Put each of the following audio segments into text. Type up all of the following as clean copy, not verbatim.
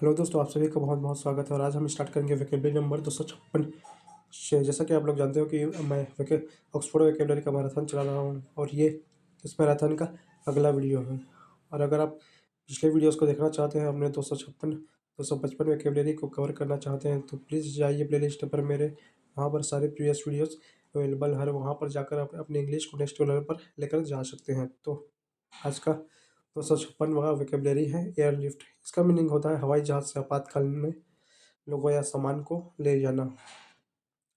Hello दोस्तों, आप सभी का बहुत बहुत स्वागत है। और आज हम स्टार्ट करेंगे वोकैबुलरी नंबर 256 से। जैसा कि आप लोग जानते हो कि मैं ऑक्सफोर्ड वोकैबुलरी का मैराथन चला रहा हूँ और ये इस मैराथन का अगला वीडियो है। और अगर आप पिछले वीडियोस को देखना चाहते हैं, अपने 255 वोकैबुलरी को कवर करना चाहते हैं, तो प्लीज़ जाइए प्ले लिस्ट पर। मेरे वहाँ पर सारे प्रीवियस वीडियोज़ अवेलेबल है। वहाँ पर जाकर आप अपने इंग्लिश को नेक्स्ट लेवल पर लेकर जा सकते हैं। तो आज का 256वां वोकैबुलरी है एयरलिफ्ट। इसका मीनिंग होता है हवाई जहाज़ से आपातकाल में लोगों या सामान को ले जाना।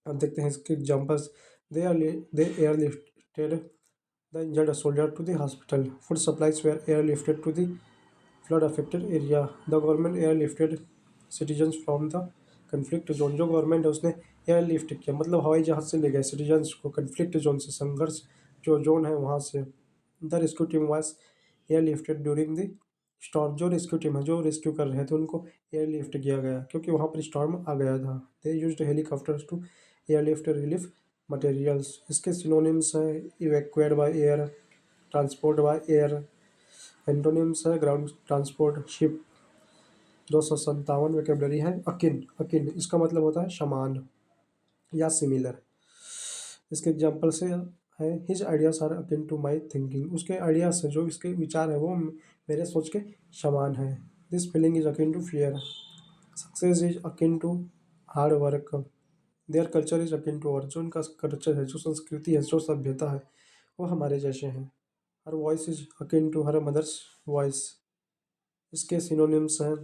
अब देखते हैं इसके examples. They airlifted the injured soldier to the hospital. Food supplies were airlifted to the flood affected area. The government airlifted citizens from the conflict zone. जो गवर्नमेंट है उसने एयरलिफ्ट किया, मतलब हवाई जहाज़ से ले गए सिटीजन्स को कन्फ्लिक्ट जोन से, संघर्ष जो जोन है वहाँ से। The rescue team was airlifted during the storm. जो रेस्क्यू टीम है, जो रेस्क्यू कर रहे थे, उनको एयरलिफ्ट किया गया क्योंकि वहाँ पर स्टॉर्म आ गया था। They used helicopters to airlift relief materials. इसके सिनोनिम्स हैं evacuate by air, transport by air. Antonyms है ग्राउंड ट्रांसपोर्ट, शिप। 257 वोकैबुलरी है अकिन। अकिन इसका मतलब होता है समान या सिमिलर। इसके एग्जाम्पल से है his ideas are akin to my thinking. उसके आइडियाज है, जो इसके विचार है, वो मेरे सोच के समान है। This feeling is akin to fear. Success is akin to hard work. Their culture is akin to our. जो उनका कल्चर है, जो संस्कृति है, जो सभ्यता है, वो हमारे जैसे हैं। Her voice is akin to her mother's voice. इसके सिनोनिम्स हैं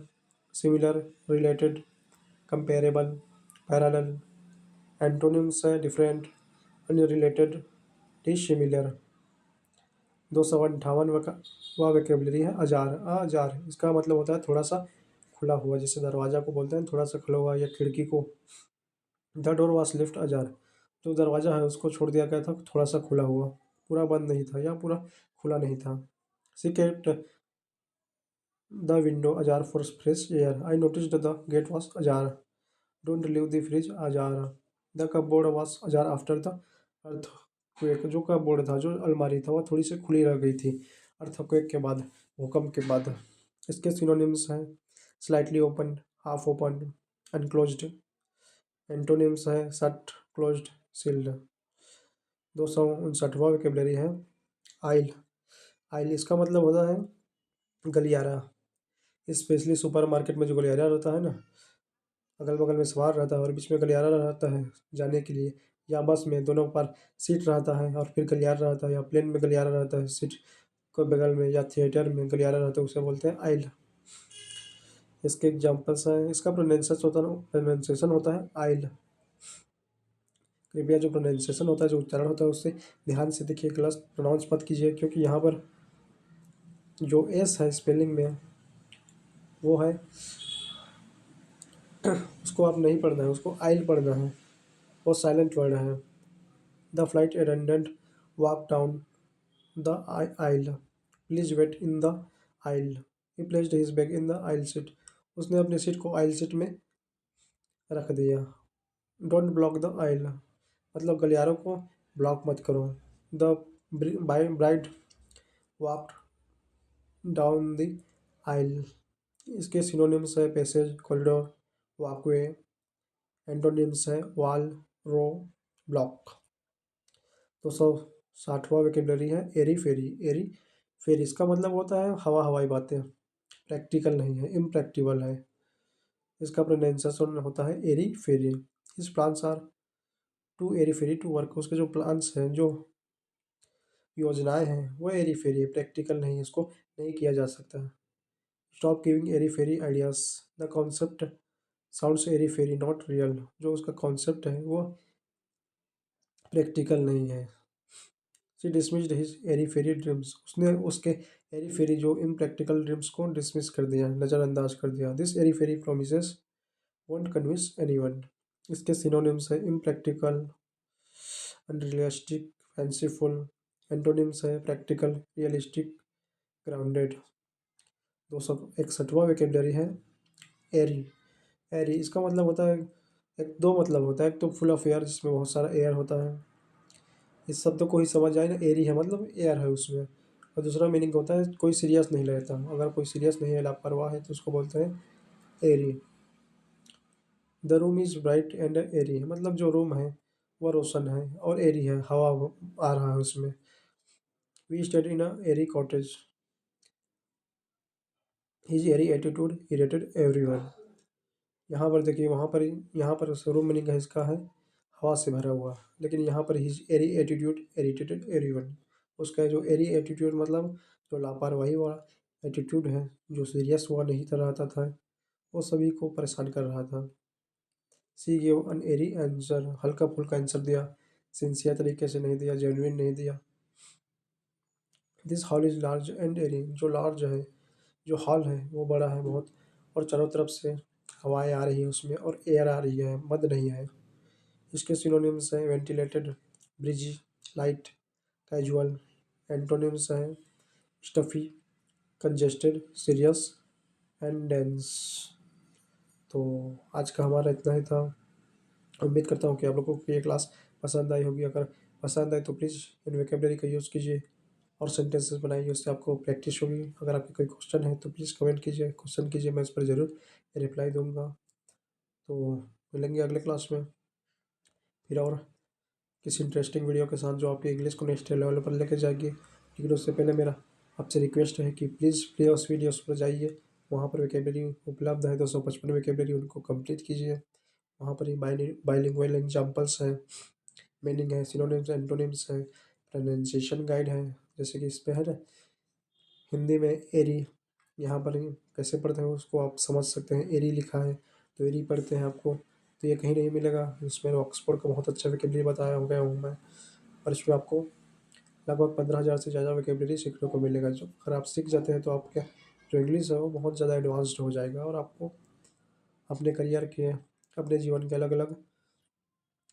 similar, related, comparable, parallel. Antonyms है डिफरेंट, अनरिलेटेड, डिसिमिलर। 258 वह वोकैबुलरी है अजार। अजार इसका मतलब होता है थोड़ा सा खुला हुआ, जैसे दरवाजा को बोलते हैं थोड़ा सा खुला हुआ, या खिड़की को। The door was left ajar. जो दरवाजा है उसको छोड़ दिया गया था थोड़ा सा खुला हुआ, पूरा बंद नहीं था या पूरा खुला नहीं था। She kept the window ajar for fresh air. I noticed the gate was ajar. Don't leave the fridge ajar. The cupboard was ajar after the earthquake. जो कपबोर्ड था, जो अलमारी था, वह थोड़ी सी खुली रह गई थी अर्थक्वेक के बाद, भूकंप के बाद। इसके सिनोनिम्स हैं slightly open, half open, अनक्लोज्ड। Antonyms है शट, क्लोज्ड, सील्ड। 259वां वोकैबुलरी है आइल। आइल इसका मतलब होता है गलियारा। स्पेशली सुपर मार्केट में जो गलियारा रहता है ना, अगल बगल में सवार रहता है और बीच में गलियारा रहता है जाने के लिए, या बस में दोनों पर सीट रहता है और फिर गलियारा रहता है, या प्लेन में गलियारा रहता है सीट को बगल में, या थिएटर में गलियारा रहता है, उसे बोलते हैं आइल। इसके एग्जाम्पल्स हैं। इसका प्रोनाउंसिएशन होता है आइल। कृपया जो प्रोनाउंसिएशन होता है, जो उच्चारण होता है, उससे ध्यान से देखिए, गलत प्रोनाउंस मत कीजिए, क्योंकि यहाँ पर जो एस है स्पेलिंग में, वो है उसको आप नहीं पढ़ना है, उसको आइल पढ़ना है। वो साइलेंट वर्ड है। The flight attendant walk down the aisle. Please wait in the aisle. He placed his bag in the aisle seat. उसने अपनी सीट को आइल सीट में रख दिया। डोंट ब्लॉक द आइल, मतलब गलियारों को ब्लॉक मत करो। The bride walked down the aisle. इसके सिनोनिम्स है पैसेज, कॉरिडोर, वॉकवे। एंटोनिम्स है वॉल, रो, ब्लॉक। 260वां वोकैबुलरी है एरी फेरी। एरी फेरी इसका मतलब होता है हवा हवाई बातें, प्रैक्टिकल नहीं है, इम्प्रैक्टिबल है। इसका प्रोनाउंसिएशन होता है airy fairy. His plans are too airy fairy to work. उसके जो प्लान्स हैं, जो योजनाएं हैं, वो एरी फेरी है, प्रैक्टिकल नहीं है, इसको नहीं किया जा सकता। Stop giving airy fairy ideas. The concept sounds airy fairy not real. जो उसका कॉन्सेप्ट है वो प्रैक्टिकल नहीं है। She dismissed his airy fairy dreams. उसने उसके एरी फेरी जो इम्प्रैक्टिकल ड्रीम्स को डिसमिस कर दिया, नज़रअंदाज कर दिया। This airy fairy promises won't convince anyone. इसके सिनोनिम्स है इम्प्रैक्टिकल, अनरियलिस्टिक, फैंसीफुल। एंटोनिम्स है प्रैक्टिकल, रियलिस्टिक, ग्राउंडेड। 261वां वोकैबुलरी है एरी। एरी इसका मतलब होता है, एक दो मतलब होता है। एक तो फुल ऑफ एयर, जिसमें बहुत सारा एयर होता है, इस शब्द को ही समझ जाए ना, एरी है मतलब एयर है उसमें। और दूसरा मीनिंग होता है कोई सीरियस नहीं लेता। अगर कोई सीरियस नहीं है, लापरवाह है, तो उसको बोलते हैं airy. The room is bright and airy, मतलब जो रूम है वह रोशन है और एरी है, हवा आ रहा है उसमें। We study in a airy cottage, his airy attitude irritated everyone. यहाँ पर देखिए, वहाँ पर यहाँ पर रूम मीनिंग है इसका है हवा से भरा हुआ, लेकिन यहाँ पर his airy attitude irritated everyone. उसका जो एरी एटीट्यूड मतलब जो लापरवाही वाला एटीट्यूड है, जो सीरियस हुआ नहीं कर रहा था, वो सभी को परेशान कर रहा था। सी गिव एन एरी आंसर, हल्का फुल्का आंसर दिया, सिंसियर तरीके से नहीं दिया, जेन्युइन नहीं दिया। This hall is large and airy, जो लार्ज है, जो हॉल है वो बड़ा है बहुत, और चारों तरफ से हवाएं आ रही है उसमें और एयर आ रही है, मद नहीं है। इसके सिनोनिम्स हैं ventilated, breezy, light, casual. Antonyms हैं stuffy, congested, serious and dense. तो आज का हमारा इतना ही था। उम्मीद करता हूँ कि आप लोगों को ये क्लास पसंद आई होगी। अगर पसंद आए तो प्लीज़ इन वोकैबुलरी का यूज़ कीजिए और सेंटेंसेस बनाइए, उससे आपको प्रैक्टिस होगी। अगर आपके कोई क्वेश्चन है तो प्लीज़ कमेंट कीजिए, क्वेश्चन कीजिए, मैं उस पर ज़रूर रिप्लाई दूंगा। तो मिलेंगे अगले क्लास में फिर और किसी इंटरेस्टिंग वीडियो के साथ, जो आपकी इंग्लिश को नेक्स्ट लेवल पर लेके जाएगी। लेकिन उससे पहले मेरा आपसे रिक्वेस्ट है कि प्लीज़ उस वीडियोस पर जाइए, वहाँ पर वोकैबुलरी उपलब्ध है, 255 वोकैबुलरी, उनको कंप्लीट कीजिए। वहाँ पर ही बाइलिंगुअल एग्जाम्पल्स हैं, मीनिंग है, सिनोनिम्स, एंटोनिम्स है, प्रोनाउंसिएशन गाइड है। जैसे कि इस पे है ना, हिंदी में एरी, यहाँ पर ही कैसे पढ़ते हैं उसको आप समझ सकते हैं। एरी लिखा है तो एरी पढ़ते हैं आपको, तो ये कहीं नहीं मिलेगा। इसमें ऑक्सफोर्ड का बहुत अच्छा वोकैबुलरी बताया हो गया हूँ मैं, और इसमें आपको लगभग 15,000 से ज़्यादा वोकैबुलरी सीखने को मिलेगा। जो अगर आप सीख जाते हैं तो आपका जो इंग्लिश है वो बहुत ज़्यादा एडवांस्ड हो जाएगा, और आपको अपने करियर के, अपने जीवन के अलग अलग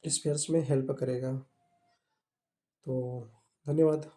स्पेयर्स में हेल्प करेगा। तो धन्यवाद।